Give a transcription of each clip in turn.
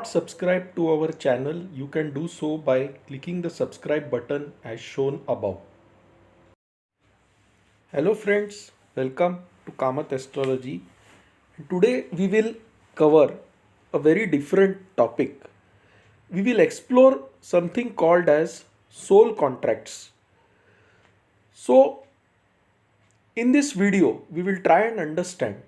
not subscribed to our channel, you can do so by clicking the subscribe button as shown above. Hello friends, welcome to karmic astrology. Today we will cover a very different topic. We will explore something called as soul contracts. So in this video we will try and understand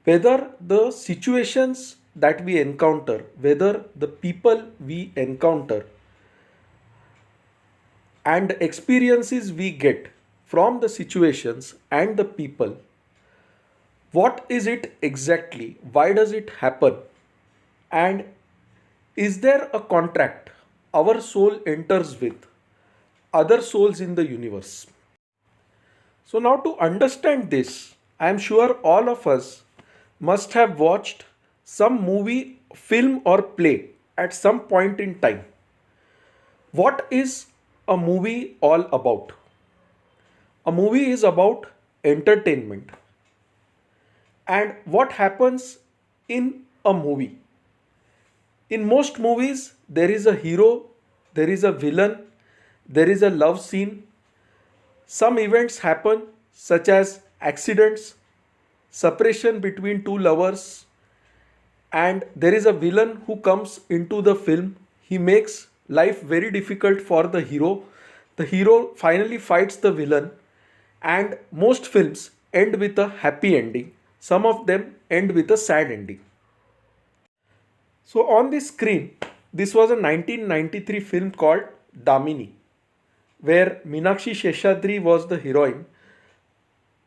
whether the situations that we encounter, whether the people we encounter and the experiences we get from the situations and the people, what is it exactly? Why does it happen? And is there a contract our soul enters with other souls in the universe? So now to understand this, I am sure all of us must have watched some movie, film or play at some point in time. What is a movie all about? A movie is about entertainment. And what happens in a movie? In most movies, there is a hero, there is a villain, there is a love scene. Some events happen, such as accidents, separation between two lovers, and there is a villain who comes into the film. He makes life very difficult for the hero. The hero finally fights the villain, and most films end with a happy ending. Some of them end with a sad ending. So on the screen, this was a 1993 film called Damini, where Meenakshi Seshadri was the heroine,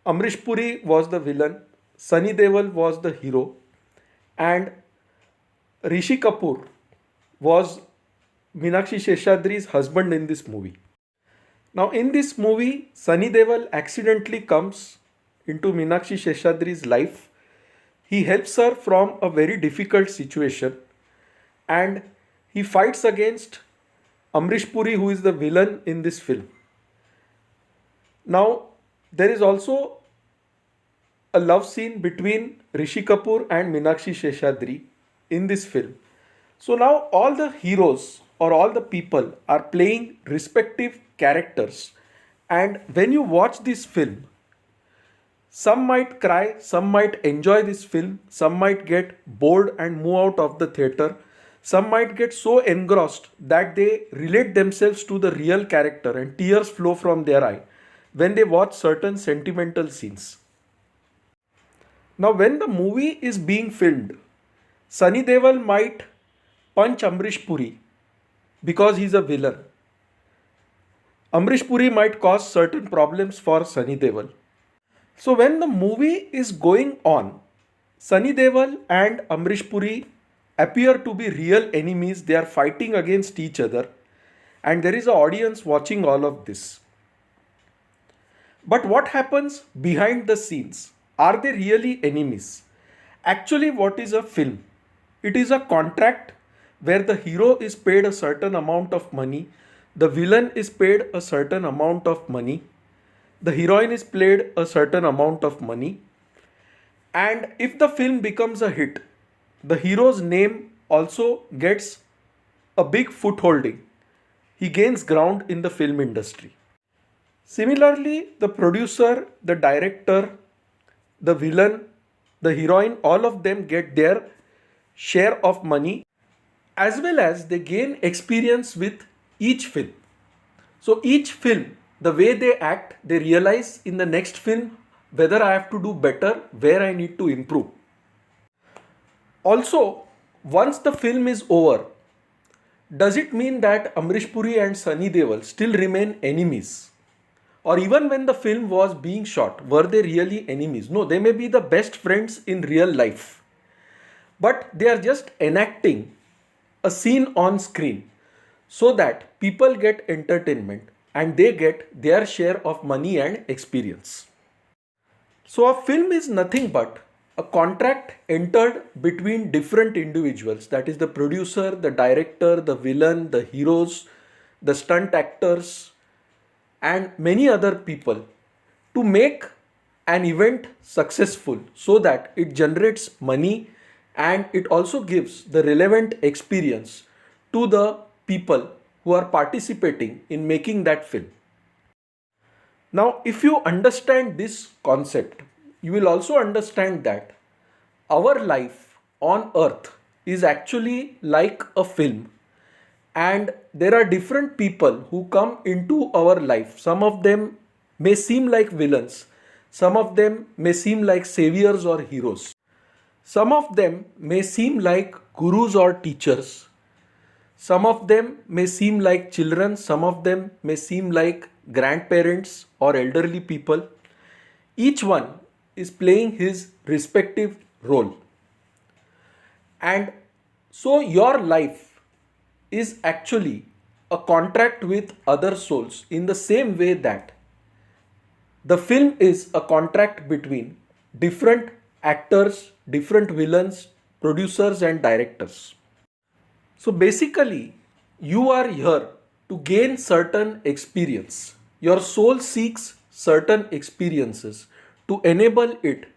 Amrish Puri was the villain, Sunny Deol was the hero, and Rishi Kapoor was Meenakshi Seshadri's husband in this movie. Now in this movie, Sunny Deol accidentally comes into Meenakshi Seshadri's life. He helps her from a very difficult situation and he fights against Amrish Puri, who is the villain in this film. Now there is also a love scene between Rishi Kapoor and Meenakshi Seshadri in this film. So now all the heroes or all the people are playing respective characters, and when you watch this film, some might cry, some might enjoy this film, some might get bored and move out of the theater, some might get so engrossed that they relate themselves to the real character and tears flow from their eye when they watch certain sentimental scenes. Now when the movie is being filmed, Sunny Deol might punch Amrish Puri because he's a villain. Amrish Puri might cause certain problems for Sunny Deol. So when the movie is going on, Sunny Deol and Amrish Puri appear to be real enemies. They are fighting against each other and there is an audience watching all of this. But what happens behind the scenes? Are they really enemies? Actually, what is a film? It is a contract where the hero is paid a certain amount of money, the villain is paid a certain amount of money, the heroine is paid a certain amount of money, and if the film becomes a hit, the hero's name also gets a big footholding. He gains ground in the film industry. Similarly, the producer, the director, the villain, the heroine, all of them get their share of money, as well as they gain experience with each film. So each film, the way they act, they realize in the next film whether I have to do better, where I need to improve. Also, once the film is over, does it mean that Amrish Puri and Sunny Deol still remain enemies? Or even when the film was being shot, were they really enemies? No, they may be the best friends in real life. But they are just enacting a scene on screen so that people get entertainment and they get their share of money and experience. So a film is nothing but a contract entered between different individuals, that is the producer, the director, the villain, the heroes, the stunt actors and many other people to make an event successful so that it generates money and it also gives the relevant experience to the people who are participating in making that film. Now, if you understand this concept, you will also understand that our life on earth is actually like a film, and there are different people who come into our life. Some of them may seem like villains, some of them may seem like saviors or heroes, some of them may seem like gurus or teachers, some of them may seem like children, some of them may seem like grandparents or elderly people. Each one is playing his respective role. And so your life is actually a contract with other souls, in the same way that the film is a contract between different actors, different villains, producers, and directors. So basically, you are here to gain certain experience. Your soul seeks certain experiences to enable it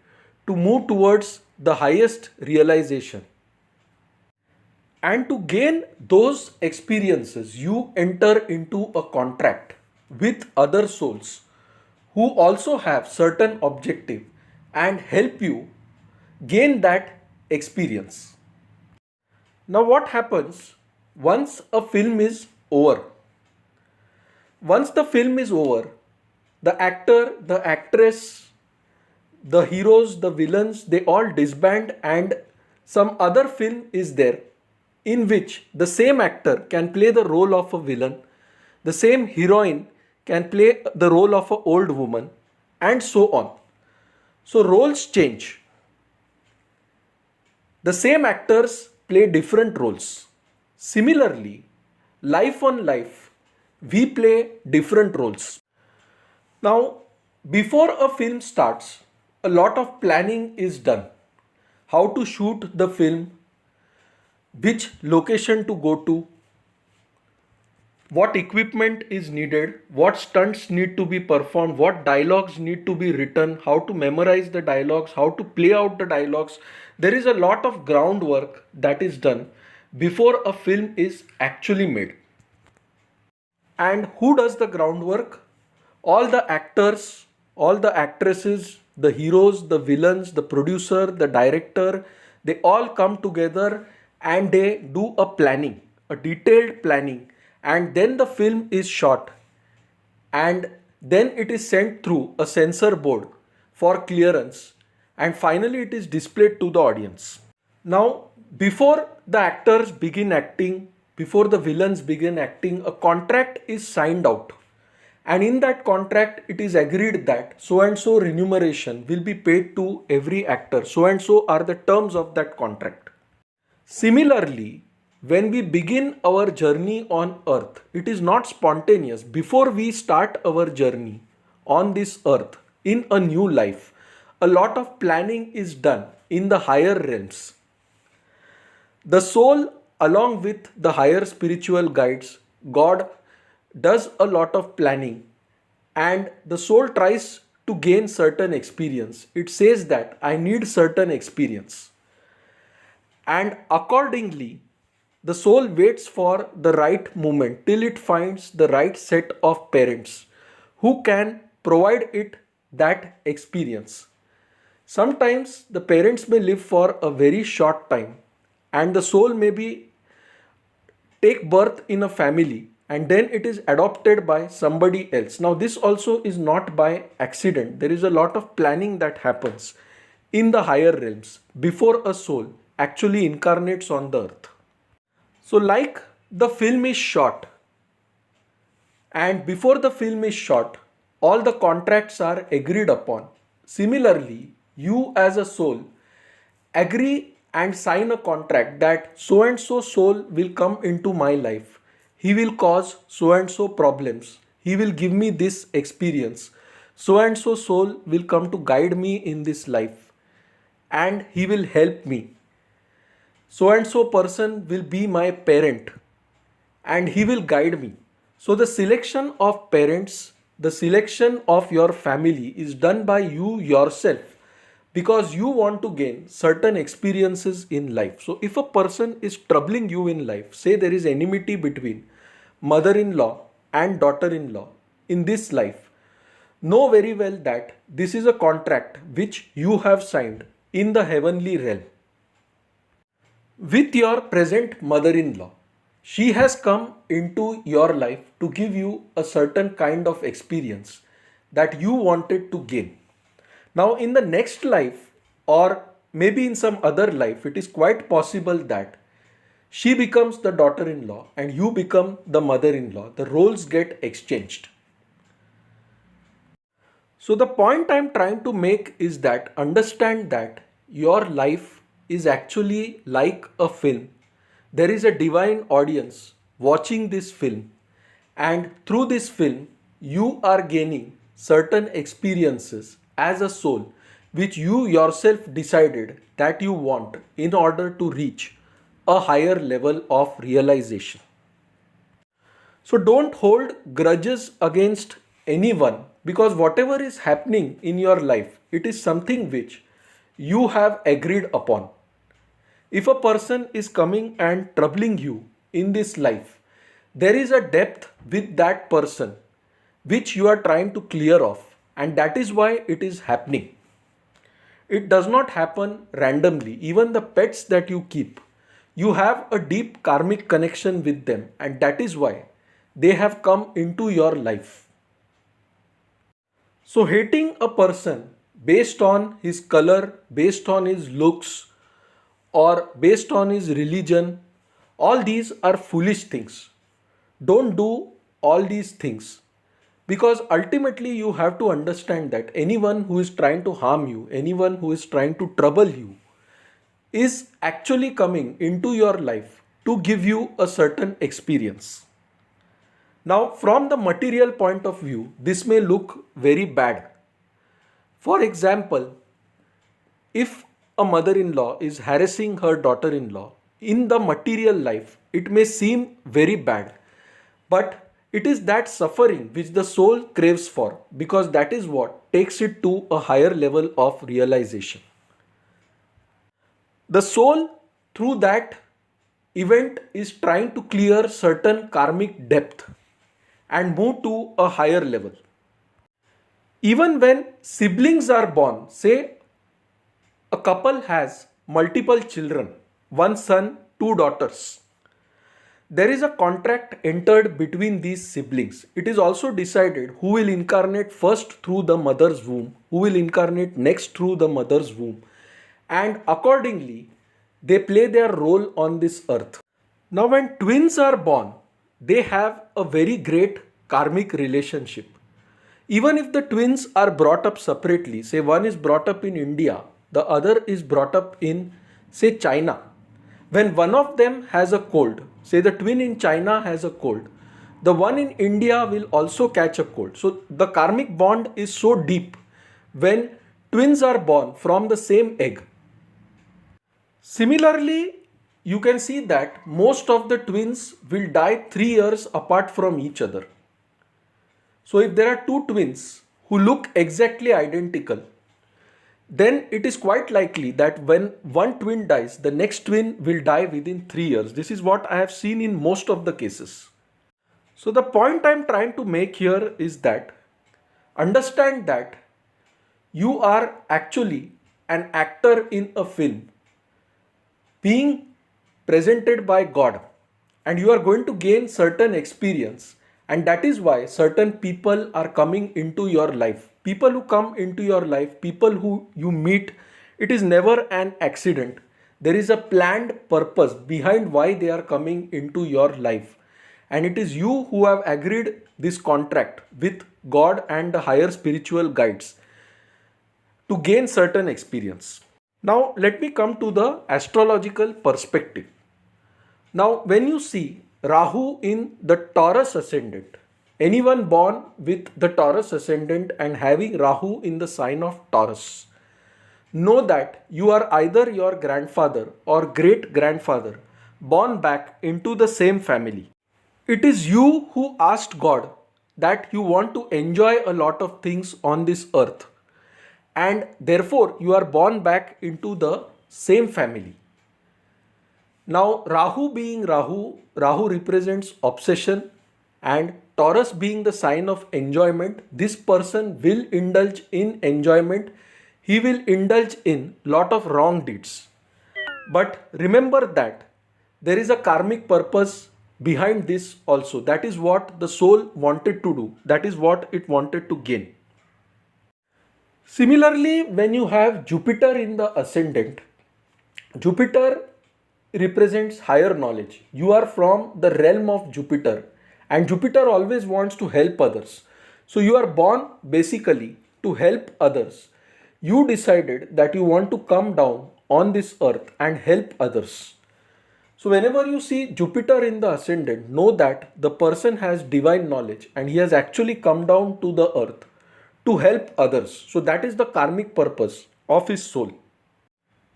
to move towards the highest realization. And to gain those experiences, you enter into a contract with other souls who also have certain objective and help you gain that experience. Now, what happens once a film is over? Once the film is over, the actor, the actress, the heroes, the villains, they all disband, and some other film is there in which the same actor can play the role of a villain, the same heroine can play the role of an old woman, and so on. So roles change. The same actors play different roles. Similarly, life on life, we play different roles. Now, before a film starts, a lot of planning is done. How to shoot the film, which location to go to, what equipment is needed, what stunts need to be performed, what dialogues need to be written, how to memorize the dialogues, how to play out the dialogues. There is a lot of groundwork that is done before a film is actually made. And who does the groundwork? All the actors, all the actresses, the heroes, the villains, the producer, the director, they all come together and they do a planning, a detailed planning, and then the film is shot, and then it is sent through a censor board for clearance, and finally it is displayed to the audience. Now, before the actors begin acting, before the villains begin acting, a contract is signed out, and in that contract it is agreed that so and so remuneration will be paid to every actor, so and so are the terms of that contract. Similarly, when we begin our journey on earth, it is not spontaneous. Before we start our journey on this earth in a new life, a lot of planning is done in the higher realms. The soul, along with the higher spiritual guides, God, does a lot of planning, and the soul tries to gain certain experience. It says that I need certain experience, and accordingly the soul waits for the right moment till it finds the right set of parents who can provide it that experience. Sometimes the parents may live for a very short time, and the soul may be take birth in a family and then it is adopted by somebody else. Now this also is not by accident. There is a lot of planning that happens in the higher realms before a soul actually incarnates on the earth. So like the film is shot, and before the film is shot, all the contracts are agreed upon. Similarly, you as a soul agree and sign a contract that so and so soul will come into my life. He will cause so and so problems. He will give me this experience. So and so soul will come to guide me in this life, and he will help me. So and so person will be my parent and he will guide me. So the selection of parents, the selection of your family is done by you yourself because you want to gain certain experiences in life. So if a person is troubling you in life, say there is enmity between mother-in-law and daughter-in-law in this life, know very well that this is a contract which you have signed in the heavenly realm with your present mother-in-law. She has come into your life to give you a certain kind of experience that you wanted to gain. Now, in the next life, or maybe in some other life, it is quite possible that she becomes the daughter in law and you become the mother in law. The roles get exchanged. So, the point I'm trying to make is that understand that your life is actually like a film. There is a divine audience watching this film, and through this film, you are gaining certain experiences as a soul which you yourself decided that you want in order to reach a higher level of realization. So don't hold grudges against anyone, because whatever is happening in your life, it is something which you have agreed upon. If a person is coming and troubling you in this life, there is a depth with that person which you are trying to clear off, and that is why it is happening. It does not happen randomly. Even the pets that you keep, you have a deep karmic connection with them, and that is why they have come into your life. So, hating a person based on his color, based on his looks, or based on his religion, all these are foolish things. Don't do all these things, because ultimately you have to understand that anyone who is trying to harm you, anyone who is trying to trouble you, is actually coming into your life to give you a certain experience. Now, from the material point of view, this may look very bad. For example, if a mother-in-law is harassing her daughter-in-law in the material life, it may seem very bad, but it is that suffering which the soul craves for, because that is what takes it to a higher level of realization. The soul, through that event, is trying to clear certain karmic depth and move to a higher level. Even when siblings are born, say a couple has multiple children, one son, two daughters, there is a contract entered between these siblings. It is also decided who will incarnate first through the mother's womb, who will incarnate next through the mother's womb, and accordingly they play their role on this earth. Now, when twins are born, they have a very great karmic relationship. Even if the twins are brought up separately, say one is brought up in India, the other is brought up in, say, China. When one of them has a cold, say the twin in China has a cold, the one in India will also catch a cold. So the karmic bond is so deep when twins are born from the same egg. Similarly, you can see that most of the twins will die 3 years apart from each other. So if there are two twins who look exactly identical, then it is quite likely that when one twin dies, the next twin will die within 3 years. This is what I have seen in most of the cases. So the point I am trying to make here is that understand that you are actually an actor in a film being presented by God, and you are going to gain certain experience, and that is why certain people are coming into your life. People who come into your life, people who you meet, it is never an accident. There is a planned purpose behind why they are coming into your life, and it is you who have agreed this contract with God and the higher spiritual guides to gain certain experience. Now let me come to the astrological perspective. Now when you see Rahu in the Taurus ascendant, anyone born with the Taurus ascendant and having Rahu in the sign of Taurus, know that you are either your grandfather or great grandfather born back into the same family. It is you who asked God that you want to enjoy a lot of things on this earth, and therefore you are born back into the same family. Now, Rahu being Rahu, Rahu represents obsession, and Taurus being the sign of enjoyment, this person will indulge in enjoyment. He will indulge in lot of wrong deeds. But remember that there is a karmic purpose behind this also. That is what the soul wanted to do. That is what it wanted to gain. Similarly, when you have Jupiter in the ascendant, Jupiter represents higher knowledge. You are from the realm of Jupiter, and Jupiter always wants to help others. So you are born basically to help others. You decided that you want to come down on this earth and help others. So whenever you see Jupiter in the ascendant, know that the person has divine knowledge and he has actually come down to the earth to help others. So that is the karmic purpose of his soul.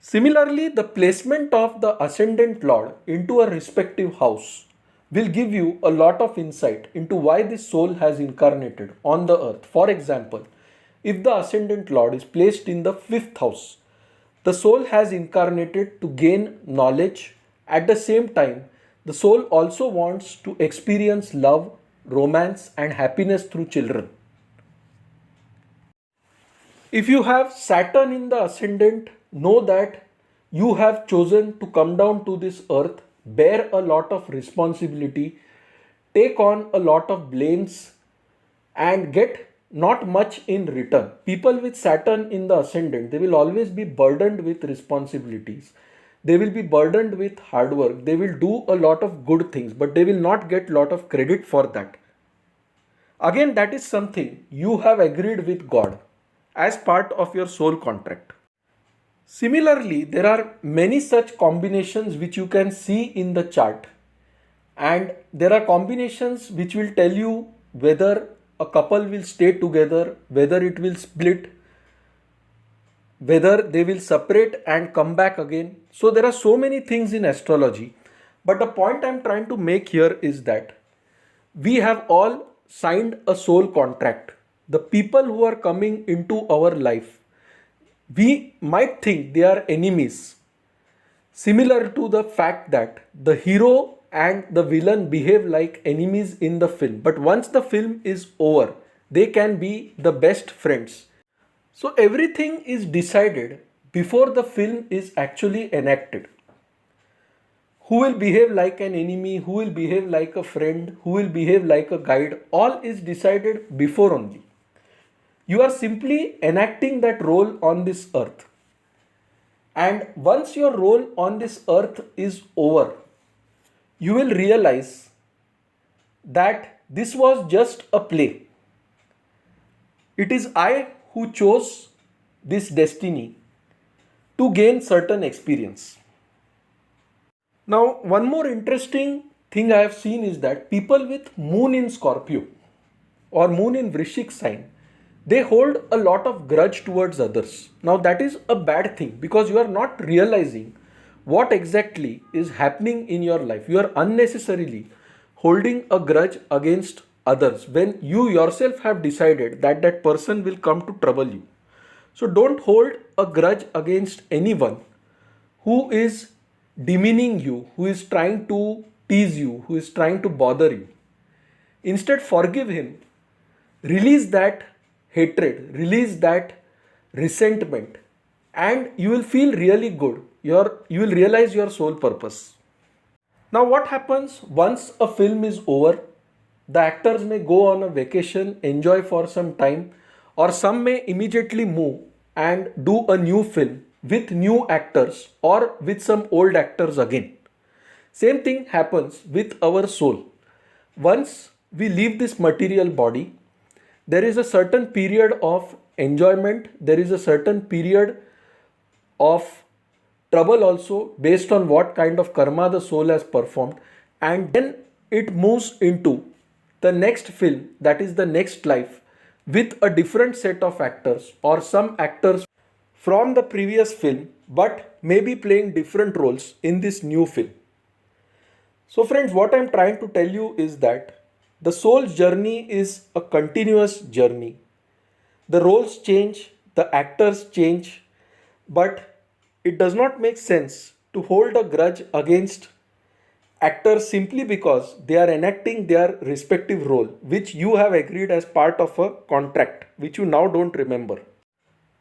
Similarly, the placement of the ascendant lord into a respective house will give you a lot of insight into why this soul has incarnated on the earth. For example, if the ascendant lord is placed in the fifth house, the soul has incarnated to gain knowledge. At the same time, the soul also wants to experience love, romance, and happiness through children. If you have Saturn in the ascendant, know that you have chosen to come down to this earth, bear a lot of responsibility, take on a lot of blames, and get not much in return. People with Saturn in the ascendant, they will always be burdened with responsibilities. They will be burdened with hard work. They will do a lot of good things, but they will not get a lot of credit for that. Again, that is something you have agreed with God as part of your soul contract. Similarly, there are many such combinations which you can see in the chart, and there are combinations which will tell you whether a couple will stay together, whether it will split, whether they will separate and come back again. So there are so many things in astrology, but the point I'm trying to make here is that we have all signed a soul contract. The people who are coming into our life, we might think they are enemies, similar to the fact that the hero and the villain behave like enemies in the film, but once the film is over, they can be the best friends. So everything is decided before the film is actually enacted. Who will behave like an enemy, who will behave like a friend, who will behave like a guide, all is decided before only. You are simply enacting that role on this earth. And once your role on this earth is over, you will realize that this was just a play. It is I who chose this destiny to gain certain experience. Now, one more interesting thing I have seen is that people with moon in Scorpio or moon in Vrishik sign, they hold a lot of grudge towards others. Now, that is a bad thing because you are not realizing what exactly is happening in your life. You are unnecessarily holding a grudge against others when you yourself have decided that that person will come to trouble you. So don't hold a grudge against anyone who is demeaning you, who is trying to tease you, who is trying to bother you. Instead, forgive him. Release that hatred, release that resentment, and you will feel really good. You will realize your soul purpose. Now, what happens once a film is over? The actors may go on a vacation, enjoy for some time, or some may immediately move and do a new film with new actors or with some old actors again. Same thing happens with our soul. Once we leave this material body, there is a certain period of enjoyment, there is a certain period of trouble also based on what kind of karma the soul has performed, and then it moves into the next film, that is the next life, with a different set of actors or some actors from the previous film but maybe playing different roles in this new film. So friends, what I'm trying to tell you is that the soul's journey is a continuous journey. The roles change, the actors change, but it does not make sense to hold a grudge against actors simply because they are enacting their respective role, which you have agreed as part of a contract, which you now don't remember.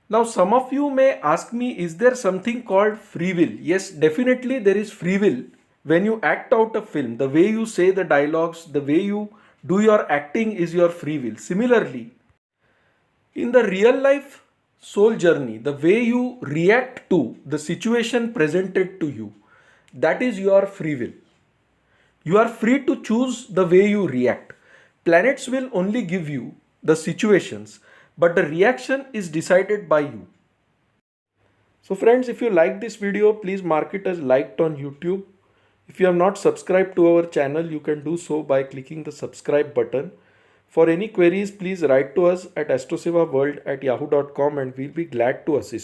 Now, some of you may ask me, is there something called free will? Yes, definitely there is free will. When you act out a film, the way you say the dialogues, the way you do your acting is your free will. Similarly, in the real life soul journey, the way you react to the situation presented to you, that is your free will. You are free to choose the way you react. Planets will only give you the situations, but the reaction is decided by you. So friends, if you like this video, please mark it as liked on YouTube. If you have not subscribed to our channel, you can do so by clicking the subscribe button. For any queries, please write to us at astrosevaworld@yahoo.com and we'll be glad to assist.